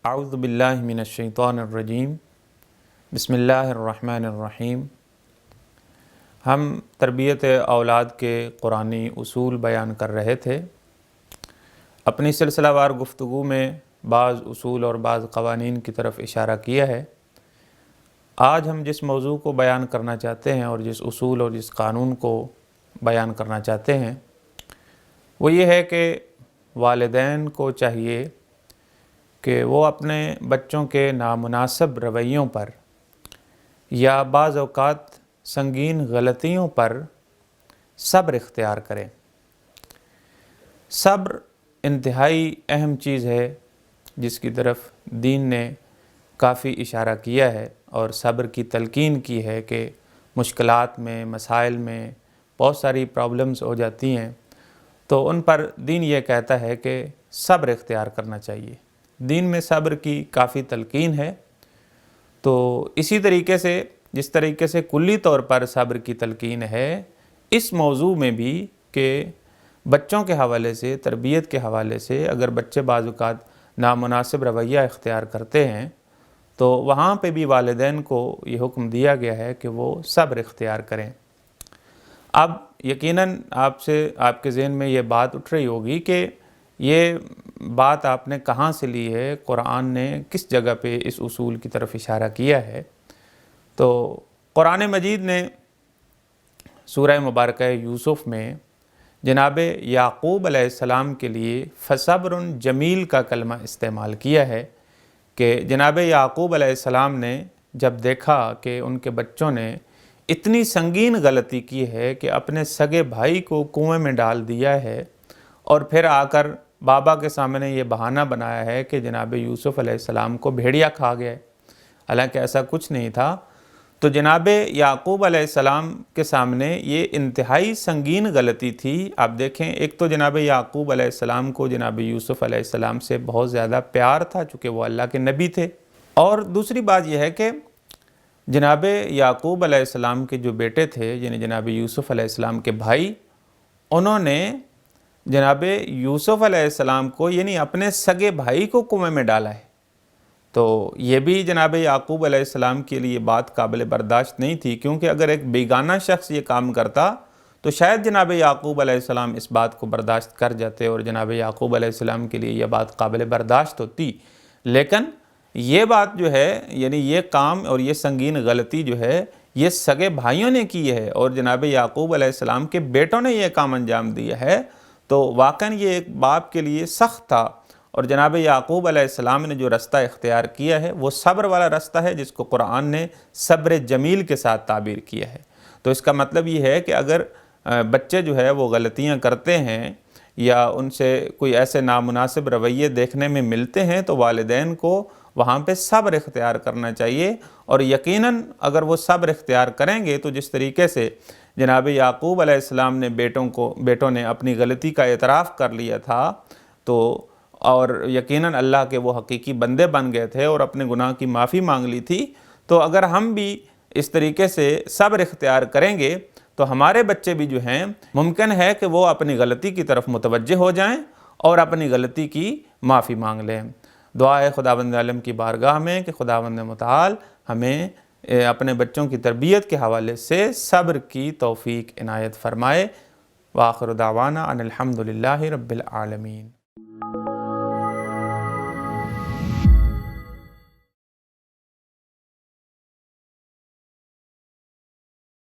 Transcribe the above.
اعوذ باللہ من الشیطان الرجیم بسم اللہ الرحمن الرحیم۔ ہم تربیت اولاد کے قرآنی اصول بیان کر رہے تھے۔ اپنی سلسلہ وار گفتگو میں بعض اصول اور بعض قوانین کی طرف اشارہ کیا ہے۔ آج ہم جس موضوع کو بیان کرنا چاہتے ہیں اور جس اصول اور جس قانون کو بیان کرنا چاہتے ہیں وہ یہ ہے کہ والدین کو چاہیے کہ وہ اپنے بچوں کے نامناسب رویوں پر یا بعض اوقات سنگین غلطیوں پر صبر اختیار کریں۔ صبر انتہائی اہم چیز ہے جس کی طرف دین نے کافی اشارہ کیا ہے اور صبر کی تلقین کی ہے کہ مشکلات میں مسائل میں بہت ساری پرابلمز ہو جاتی ہیں تو ان پر دین یہ کہتا ہے کہ صبر اختیار کرنا چاہیے۔ دین میں صبر کی کافی تلقین ہے۔ تو اسی طریقے سے جس طریقے سے کلی طور پر صبر کی تلقین ہے اس موضوع میں بھی کہ بچوں کے حوالے سے تربیت کے حوالے سے اگر بچے بعض اوقات نامناسب رویہ اختیار کرتے ہیں تو وہاں پہ بھی والدین کو یہ حکم دیا گیا ہے کہ وہ صبر اختیار کریں۔ اب یقیناً آپ کے ذہن میں یہ بات اٹھ رہی ہوگی کہ یہ بات آپ نے کہاں سے لی ہے، قرآن نے کس جگہ پہ اس اصول کی طرف اشارہ کیا ہے؟ تو قرآن مجید نے سورہ مبارکہ یوسف میں جناب یعقوب علیہ السلام کے لیے فصبر جمیل کا کلمہ استعمال کیا ہے کہ جناب یعقوب علیہ السلام نے جب دیکھا کہ ان کے بچوں نے اتنی سنگین غلطی کی ہے کہ اپنے سگے بھائی کو کنویں میں ڈال دیا ہے اور پھر آ کر بابا کے سامنے یہ بہانہ بنایا ہے کہ جناب یوسف علیہ السلام کو بھیڑیا کھا گیا ہے، حالانکہ ایسا کچھ نہیں تھا۔ تو جناب یعقوب علیہ السلام کے سامنے یہ انتہائی سنگین غلطی تھی۔ آپ دیکھیں، ایک تو جناب یعقوب علیہ السلام کو جناب یوسف علیہ السلام سے بہت زیادہ پیار تھا چونکہ وہ اللہ کے نبی تھے، اور دوسری بات یہ ہے کہ جناب یعقوب علیہ السلام کے جو بیٹے تھے یعنی جناب یوسف علیہ السلام کے بھائی، انہوں نے جناب یوسف علیہ السلام کو یعنی اپنے سگے بھائی کو کنویں میں ڈالا ہے۔ تو یہ بھی جناب یعقوب علیہ السلام کے لیے بات قابل برداشت نہیں تھی، کیونکہ اگر ایک بیگانہ شخص یہ کام کرتا تو شاید جناب یعقوب علیہ السلام اس بات کو برداشت کر جاتے اور جناب یعقوب علیہ السلام کے لیے یہ بات قابل برداشت ہوتی، لیکن یہ بات جو ہے یعنی یہ کام اور یہ سنگین غلطی جو ہے یہ سگے بھائیوں نے کی ہے اور جناب یعقوب علیہ السلام کے بیٹوں نے یہ کام انجام دیا ہے، تو واقعاً یہ ایک باپ کے لیے سخت تھا۔ اور جناب یعقوب علیہ السلام نے جو رستہ اختیار کیا ہے وہ صبر والا رستہ ہے جس کو قرآن نے صبر جمیل کے ساتھ تعبیر کیا ہے۔ تو اس کا مطلب یہ ہے کہ اگر بچے جو ہے وہ غلطیاں کرتے ہیں یا ان سے کوئی ایسے نامناسب رویے دیکھنے میں ملتے ہیں تو والدین کو وہاں پہ صبر اختیار کرنا چاہیے، اور یقیناً اگر وہ صبر اختیار کریں گے تو جس طریقے سے جناب یعقوب علیہ السلام نے بیٹوں نے اپنی غلطی کا اعتراف کر لیا تھا تو اور یقیناً اللہ کے وہ حقیقی بندے بن گئے تھے اور اپنے گناہ کی معافی مانگ لی تھی، تو اگر ہم بھی اس طریقے سے صبر اختیار کریں گے تو ہمارے بچے بھی جو ہیں ممکن ہے کہ وہ اپنی غلطی کی طرف متوجہ ہو جائیں اور اپنی غلطی کی معافی مانگ لیں۔ دعا ہے خداوند عالم کی بارگاہ میں کہ خداوند متعال ہمیں اپنے بچوں کی تربیت کے حوالے سے صبر کی توفیق عنایت فرمائے۔ وآخر دعوانا ان الحمد للہ رب العالمین۔